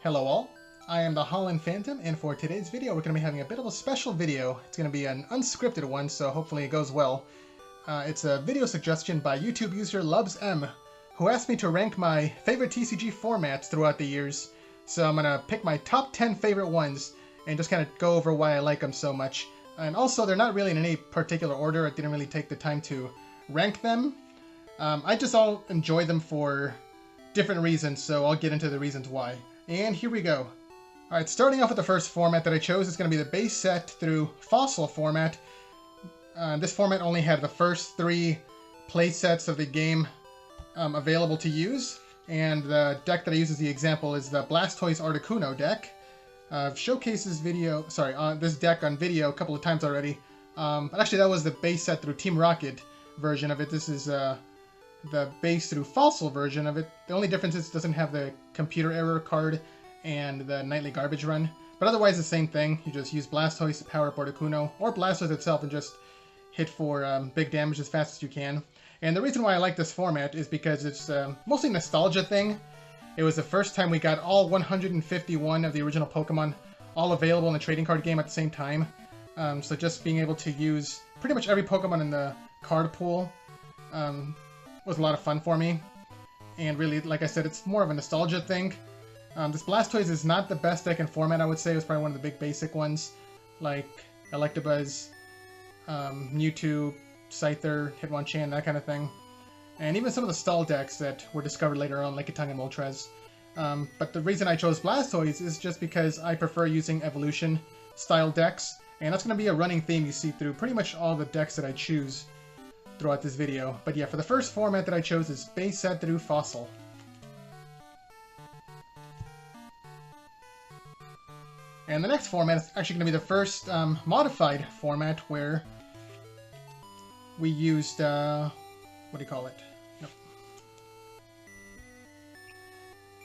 Hello all, I am the Holland Phantom, and for today's video we're going to be having a bit of a special video. It's going to be an unscripted one, so hopefully it goes well. It's a video suggestion by YouTube user LubsM, who asked me to rank my favorite TCG formats throughout the years. So I'm going to pick my top 10 favorite ones and just kind of go over why I like them so much. And also, they're not really in any particular order. I didn't really take the time to rank them. I just all enjoy them for different reasons, so I'll get into the reasons why. And here we go. Alright, starting off with the first format that I chose is going to be the base set through Fossil format. This format only had the first 3 play sets of the game available to use, and the deck that I use as the example is the Blastoise Articuno deck. I've showcased this deck on video a couple of times already. But actually that was the base set through Team Rocket version of it. This is the base through Fossil version of it. The only difference is it doesn't have the computer error card and the nightly garbage run. But otherwise the same thing. You just use Blastoise to power up Articuno, or Blastoise itself, and just hit for big damage as fast as you can. And the reason why I like this format is because it's mostly a nostalgia thing. It was the first time we got all 151 of the original Pokemon all available in the trading card game at the same time. So just being able to use pretty much every Pokemon in the card pool was a lot of fun for me. And really, like I said, it's more of a nostalgia thing. This Blastoise is not the best deck in format, I would say. It was probably one of the big basic ones, like Electabuzz, Mewtwo, Scyther, Hitmonchan, that kind of thing. And even some of the stall decks that were discovered later on, like Lickitung and Moltres. But the reason I chose Blastoise is just because I prefer using evolution-style decks. And that's going to be a running theme you see through pretty much all the decks that I choose throughout this video. But yeah, for the first format that I chose is base set through Fossil. And the next format is actually going to be the first modified format where we used, what do you call it? Nope.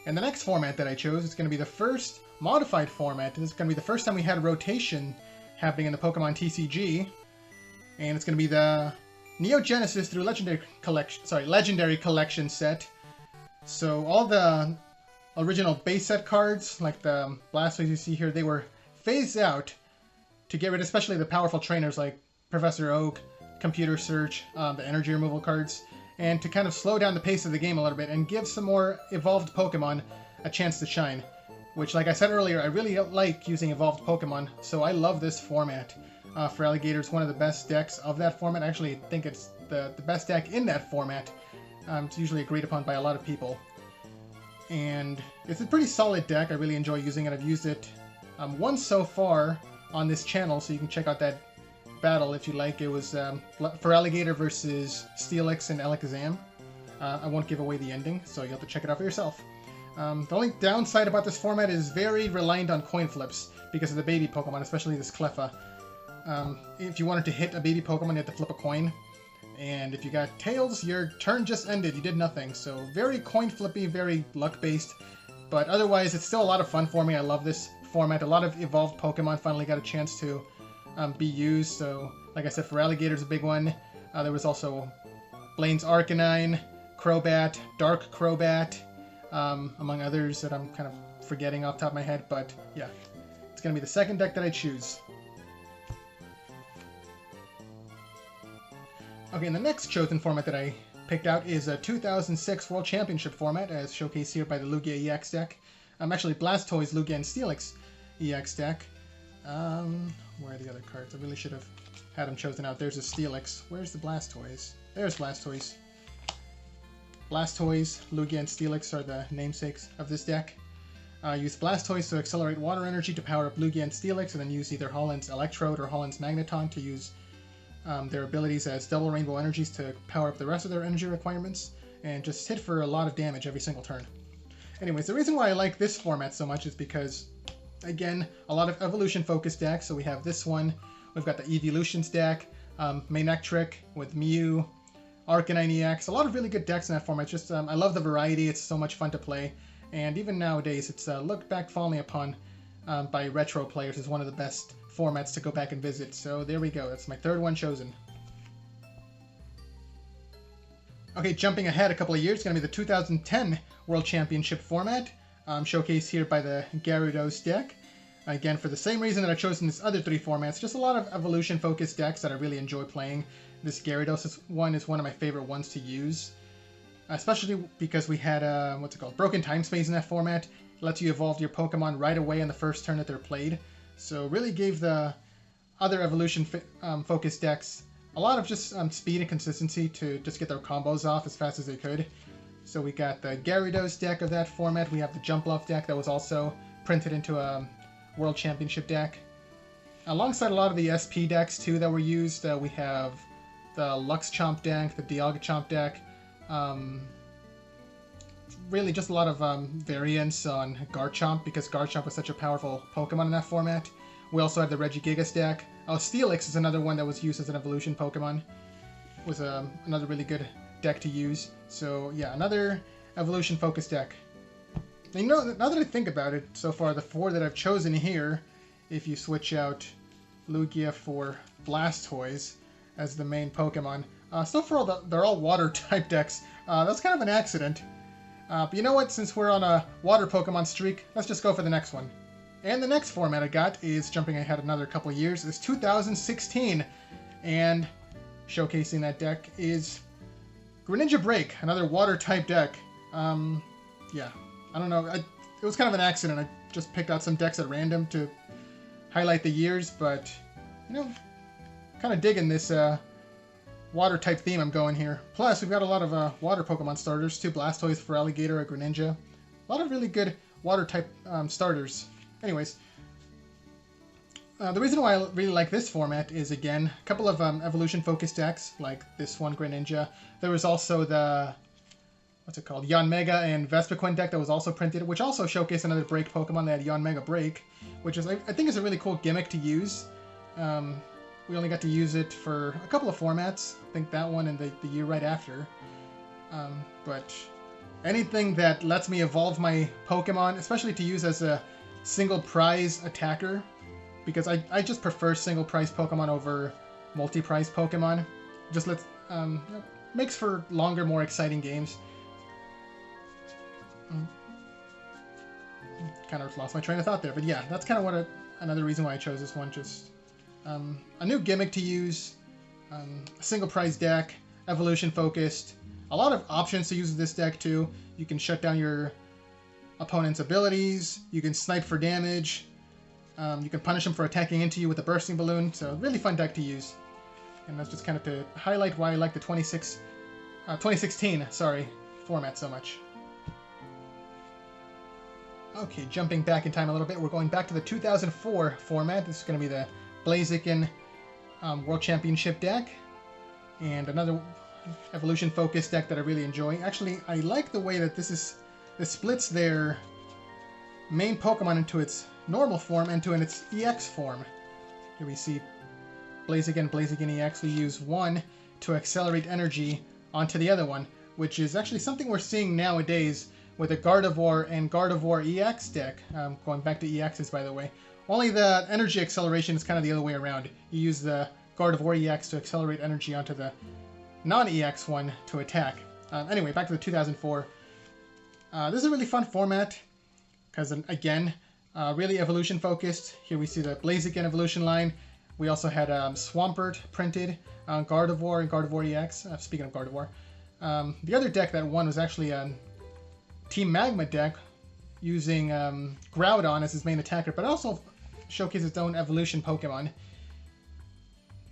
And the next format that I chose is going to be the first modified format. This is going to be the first time we had a rotation happening in the Pokemon TCG. And it's going to be the Neo Genesis through Legendary Collection set. So all the original base set cards, like the Blastoise you see here, they were phased out to get rid of especially the powerful trainers like Professor Oak, Computer Search, the energy removal cards, and to kind of slow down the pace of the game a little bit and give some more evolved Pokemon a chance to shine. Which, like I said earlier, I really like using evolved Pokemon, so I love this format. Feraligatr is one of the best decks of that format. I actually think it's the best deck in that format. It's usually agreed upon by a lot of people. And it's a pretty solid deck. I really enjoy using it. I've used it once so far on this channel, so you can check out that battle if you like. It was Feraligatr versus Steelix and Alakazam. I won't give away the ending, so you'll have to check it out for yourself. The only downside about this format is very reliant on coin flips because of the baby Pokemon, especially this Cleffa. If you wanted to hit a baby Pokemon, you had to flip a coin. And if you got Tails, your turn just ended. You did nothing. So very coin flippy, very luck based. But otherwise, it's still a lot of fun for me. I love this format. A lot of evolved Pokemon finally got a chance to be used. So, like I said, Feraligatr's a big one. There was also Blaine's Arcanine, Crobat, Dark Crobat, among others that I'm kind of forgetting off the top of my head. But yeah, it's going to be the second deck that I choose. Okay, and the next chosen format that I picked out is a 2006 World Championship format, as showcased here by the Lugia EX deck. Actually, Blastoise, Lugia, and Steelix EX deck. Where are the other cards? I really should have had them chosen out. There's a Steelix. Where's the Blastoise? There's Blastoise. Blastoise, Lugia, and Steelix are the namesakes of this deck. Use Blastoise to accelerate water energy to power up Lugia and Steelix, and then use either Holland's Electrode or Holland's Magneton to use their abilities as double rainbow energies to power up the rest of their energy requirements, and just hit for a lot of damage every single turn. Anyways, the reason why I like this format so much is because, again, a lot of evolution-focused decks. So we have this one, we've got the Evolutions deck, Manectric with Mew, Arcanine EX, a lot of really good decks in that format. Just I love the variety, it's so much fun to play, and even nowadays it's looked back fondly upon by retro players as one of the best formats to go back and visit. So there we go, that's my third one chosen. Okay, jumping ahead a couple of years, it's going to be the 2010 World Championship format. showcased here by the Gyarados deck. Again, for the same reason that I've chosen this other 3 formats, just a lot of evolution-focused decks that I really enjoy playing. This Gyarados one is one of my favorite ones to use, especially because we had, Broken Time Space in that format. It lets you evolve your Pokemon right away in the first turn that they're played. So really gave the other evolution-focused decks a lot of just speed and consistency to just get their combos off as fast as they could. So we got the Gyarados deck of that format. We have the Jumpluff deck that was also printed into a World Championship deck. Alongside a lot of the SP decks too that were used, we have the Luxchomp deck, the Dialga deck. Really just a lot of variants on Garchomp, because Garchomp was such a powerful Pokemon in that format. We also have the Regigigas deck. Steelix is another one that was used as an evolution Pokemon. It was another really good deck to use. So yeah, another evolution focused deck. And now that I think about it, so far the 4 that I've chosen here, if you switch out Lugia for Blastoise as the main Pokemon, so far they're all water type decks. That's kind of an accident. But you know what, since we're on a water Pokemon streak, let's just go for the next one. And the next format I got is, jumping ahead another couple of years, is 2016. And showcasing that deck is Greninja Break, another water type deck. Yeah, I don't know. It was kind of an accident. I just picked out some decks at random to highlight the years, but, you know, kind of digging this water type theme I'm going here. Plus, we've got a lot of water Pokemon starters, 2 Blastoise, for Alligator, a Greninja. A lot of really good water type starters. Anyways, the reason why I really like this format is, again, a couple of evolution-focused decks, like this one, Greninja. There was also the, Yanmega and Vespiquen deck that was also printed, which also showcased another Break Pokemon. They had Yanmega Break, which is, I think, is a really cool gimmick to use. We only got to use it for a couple of formats. I think that one and the year right after. But anything that lets me evolve my Pokemon, especially to use as a single prize attacker, because I just prefer single prize Pokemon over multi-prize Pokemon. Just makes for longer, more exciting games. Kind of lost my train of thought there, but yeah, that's kind of another reason why I chose this one. Just a new gimmick to use, a single prize deck, evolution focused, a lot of options to use this deck too. You can shut down your opponent's abilities, you can snipe for damage, you can punish them for attacking into you with a bursting balloon. So really fun deck to use. And that's just kind of to highlight why I like the 2016 format so much. Okay, jumping back in time a little bit, we're going back to the 2004 format. This is going to be the Blaziken World Championship deck, and another evolution-focused deck that I really enjoy. Actually, I like the way that this splits their main Pokemon into its normal form and its EX form. Here we see Blaziken EX. We use one to accelerate energy onto the other one, which is actually something we're seeing nowadays with a Gardevoir and Gardevoir EX deck. Going back to EXs, by the way. Only the energy acceleration is kind of the other way around. You use the Gardevoir EX to accelerate energy onto the non-EX one to attack. Anyway, back to the 2004. This is a really fun format because, again, really evolution focused. Here we see the Blaziken evolution line. We also had Swampert printed on Gardevoir and Gardevoir EX. Speaking of Gardevoir. The other deck that won was actually Team Magma deck using Groudon as his main attacker, but also showcased its own evolution Pokemon.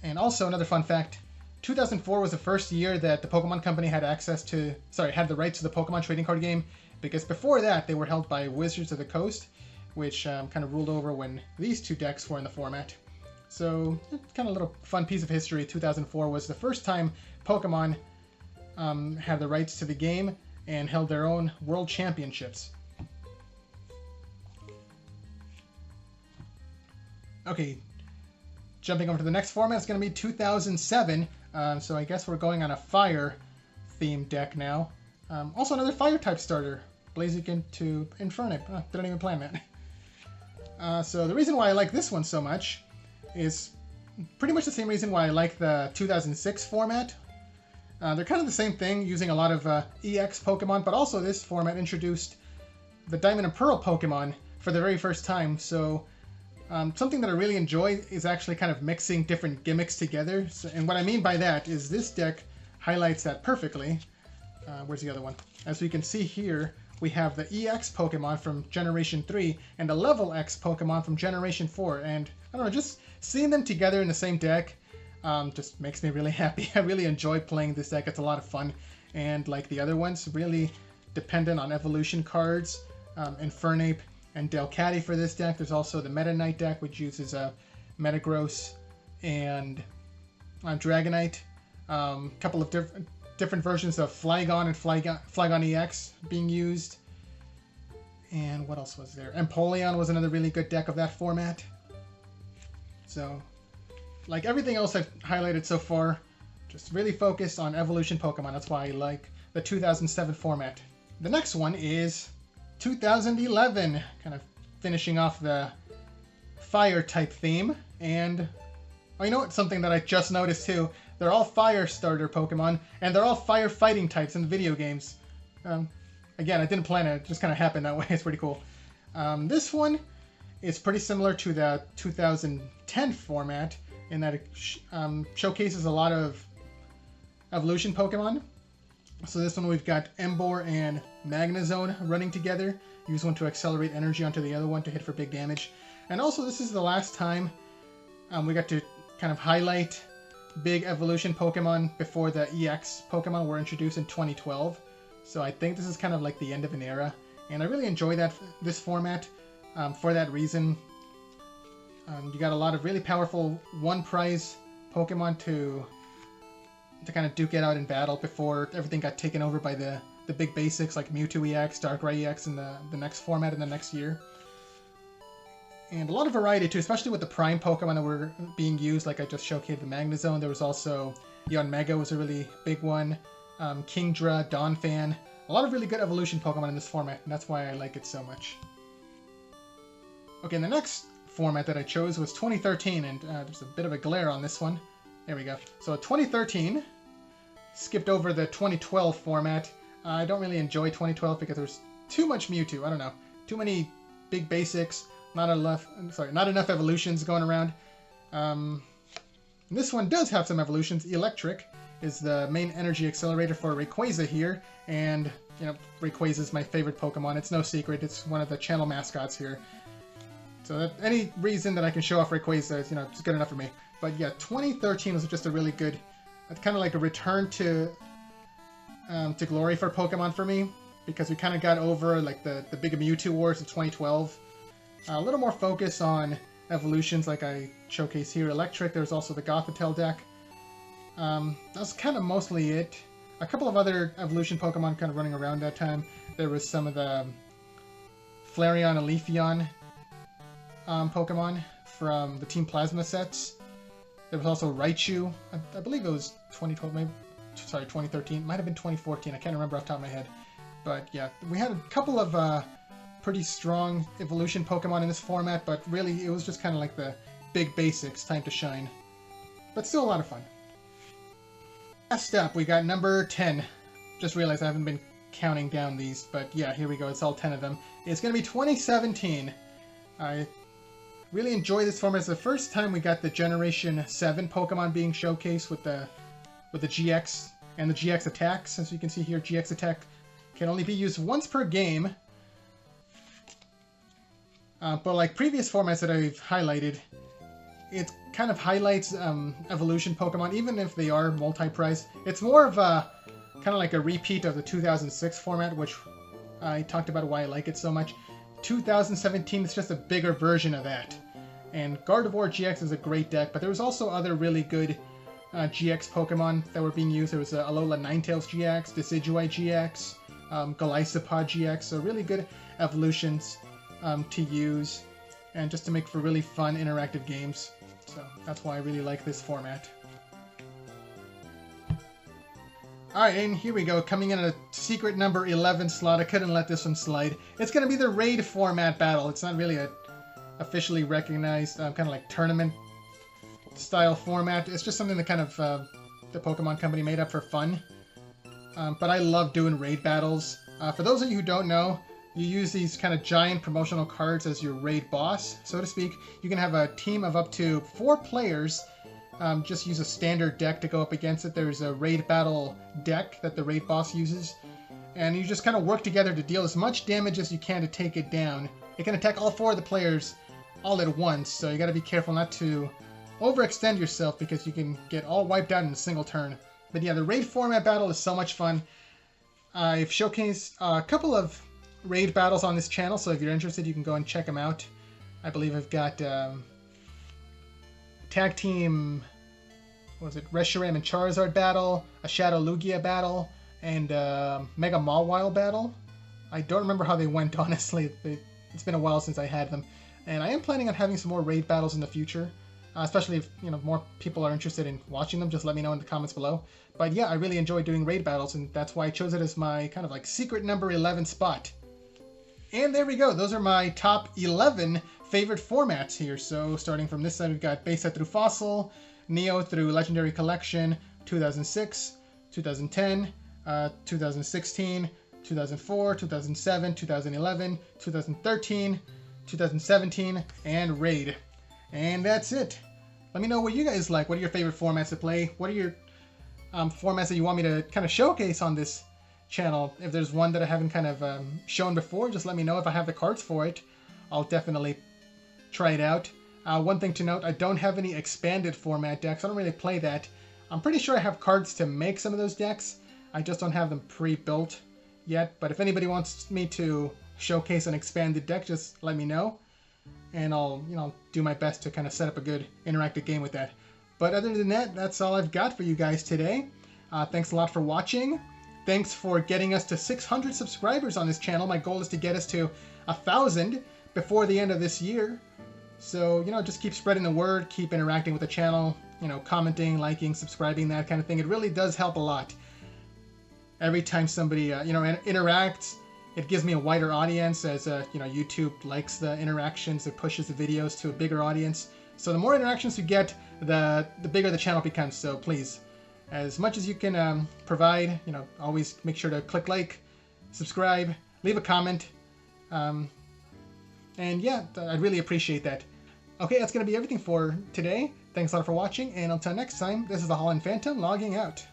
And also, another fun fact, 2004 was the first year that the Pokemon Company had had the rights to the Pokemon trading card game, because before that they were held by Wizards of the Coast, which kind of ruled over when these 2 decks were in the format. So, kind of a little fun piece of history. 2004 was the first time Pokemon had the rights to the game and held their own World Championships. Okay, jumping over to the next format, it's going to be 2007. So I guess we're going on a fire themed deck now. Also another fire type starter, Blaziken to Infernape. Didn't even plan that. So the reason why I like this one so much is pretty much the same reason why I like the 2006 format. They're kind of the same thing, using a lot of EX Pokemon, but also this format introduced the Diamond and Pearl Pokemon for the very first time. So something that I really enjoy is actually kind of mixing different gimmicks together. So, and what I mean by that is this deck highlights that perfectly. Where's the other one? As we can see here, we have the EX Pokemon from Generation 3 and the Level X Pokemon from Generation 4. And I don't know, just seeing them together in the same deck just makes me really happy. I really enjoy playing this deck. It's a lot of fun. And like the other ones, really dependent on evolution cards. Infernape and Delcatty for this deck. There's also the Meta Knight deck, which uses Metagross and Dragonite. A couple of different versions of Flygon and Flygon EX being used. And what else was there? Empoleon was another really good deck of that format. So, like everything else I've highlighted so far, just really focused on evolution Pokemon. That's why I like the 2007 format. The next one is 2011, kind of finishing off the fire type theme. And oh, you know what? Something that I just noticed too. They're all fire starter Pokemon, and they're all fire fighting types in the video games. Again, I didn't plan it. It just kind of happened that way. It's pretty cool. This one is pretty similar to the 2010 format in that it showcases a lot of evolution Pokemon. So this one we've got Emboar and Magnezone running together. Use one to accelerate energy onto the other one to hit for big damage. And also this is the last time we got to kind of highlight big evolution Pokemon before the EX Pokemon were introduced in 2012. So I think this is kind of like the end of an era. And I really enjoy this format for that reason. You got a lot of really powerful one prize Pokemon to kind of duke it out in battle before everything got taken over by the big basics like Mewtwo EX, Darkrai EX in the next format in the next year. And a lot of variety too, especially with the prime Pokemon that were being used, like I just showcased the Magnezone. There was also Yanmega was a really big one, Kingdra, Donphan. A lot of really good evolution Pokemon in this format, and that's why I like it so much. Okay, and the next format that I chose was 2013, and there's a bit of a glare on this one. There we go. So 2013, skipped over the 2012 format. I don't really enjoy 2012 because there's too much Mewtwo. I don't know, too many big basics, not enough evolutions going around. This one does have some evolutions. Electric is the main energy accelerator for Rayquaza here, and you know Rayquaza is my favorite Pokemon. It's no secret. It's one of the channel mascots here. So that any reason that I can show off Rayquaza is, it's good enough for me. But yeah, 2013 was just a really good, kind of like a return to glory for Pokemon for me, because we kind of got over like the big Mewtwo wars of 2012. A little more focus on evolutions, like I showcase here. Electric. There's also the Gothitelle deck. That's kind of mostly it. A couple of other evolution Pokemon kind of running around that time. There was some of the Flareon and Leafeon Pokemon from the Team Plasma sets. There was also Raichu. I believe it was 2012, maybe. Sorry, 2013. Might have been 2014. I can't remember off the top of my head. But yeah, we had a couple of pretty strong evolution Pokemon in this format, but really it was just kind of like the big basics, time to shine. But still a lot of fun. Last up, we got number 10. Just realized I haven't been counting down these, but yeah, here we go. It's all 10 of them. It's going to be 2017. I really enjoy this format. It's the first time we got the Generation 7 Pokemon being showcased with the GX and the GX attacks. As you can see here, GX attack can only be used once per game. But like previous formats that I've highlighted, it kind of highlights evolution Pokemon, even if they are multi-prize. It's more of a kind of like a repeat of the 2006 format, which I talked about why I like it so much. 2017 is just a bigger version of that. And Gardevoir GX is a great deck, but there was also other really good GX Pokemon that were being used. There was Alola Ninetales GX, Decidueye GX, Golisopod GX, so really good evolutions to use, and just to make for really fun interactive games. So that's why I really like this format. Alright, and here we go, coming in at a secret number 11 slot. I couldn't let this one slide. It's going to be the raid format battle. It's not really a officially recognized kind of like tournament style format. It's just something that kind of the Pokemon Company made up for fun. But I love doing raid battles. For those of you who don't know, you use these kind of giant promotional cards as your raid boss, so to speak. You can have a team of up to 4 players. Just use a standard deck to go up against it. There's a raid battle deck that the raid boss uses. And you just kind of work together to deal as much damage as you can to take it down. It can attack all 4 of the players all at once, so you got to be careful not to overextend yourself because you can get all wiped out in a single turn. But yeah, the raid format battle is so much fun. I've showcased a couple of raid battles on this channel, so if you're interested, you can go and check them out. I believe I've got tag team, what was it, Reshiram and Charizard battle, a Shadow Lugia battle, and Mega Mawile battle. I don't remember how they went, honestly. It's been a while since I had them. And I am planning on having some more raid battles in the future. Especially if more people are interested in watching them, just let me know in the comments below. But yeah, I really enjoy doing raid battles, and that's why I chose it as my kind of like secret number 11 spot. And there we go. Those are my top 11 favorite formats here. So starting from this side, we've got base set through Fossil, Neo through Legendary Collection, 2006, 2010, 2016, 2004, 2007, 2011, 2013, 2017, and Raid. And that's it. Let me know what you guys like. What are your favorite formats to play? What are your formats that you want me to kind of showcase on this channel? If there's one that I haven't kind of shown before, just let me know. If I have the cards for it, I'll definitely try it out. One thing to note, I don't have any expanded format decks. I don't really play that. I'm pretty sure I have cards to make some of those decks. I just don't have them pre-built yet. But if anybody wants me to showcase an expanded deck, just let me know. And I'll, do my best to kind of set up a good interactive game with that. But other than that, that's all I've got for you guys today. Thanks a lot for watching. Thanks for getting us to 600 subscribers on this channel. My goal is to get us to 1,000 before the end of this year. So, just keep spreading the word, keep interacting with the channel, commenting, liking, subscribing, that kind of thing. It really does help a lot. Every time somebody, interacts, it gives me a wider audience as, YouTube likes the interactions. It pushes the videos to a bigger audience. So the more interactions you get, the bigger the channel becomes. So please, as much as you can provide, always make sure to click like, subscribe, leave a comment. And yeah, I'd really appreciate that. Okay, that's going to be everything for today. Thanks a lot for watching, and until next time, this is the Holland Phantom logging out.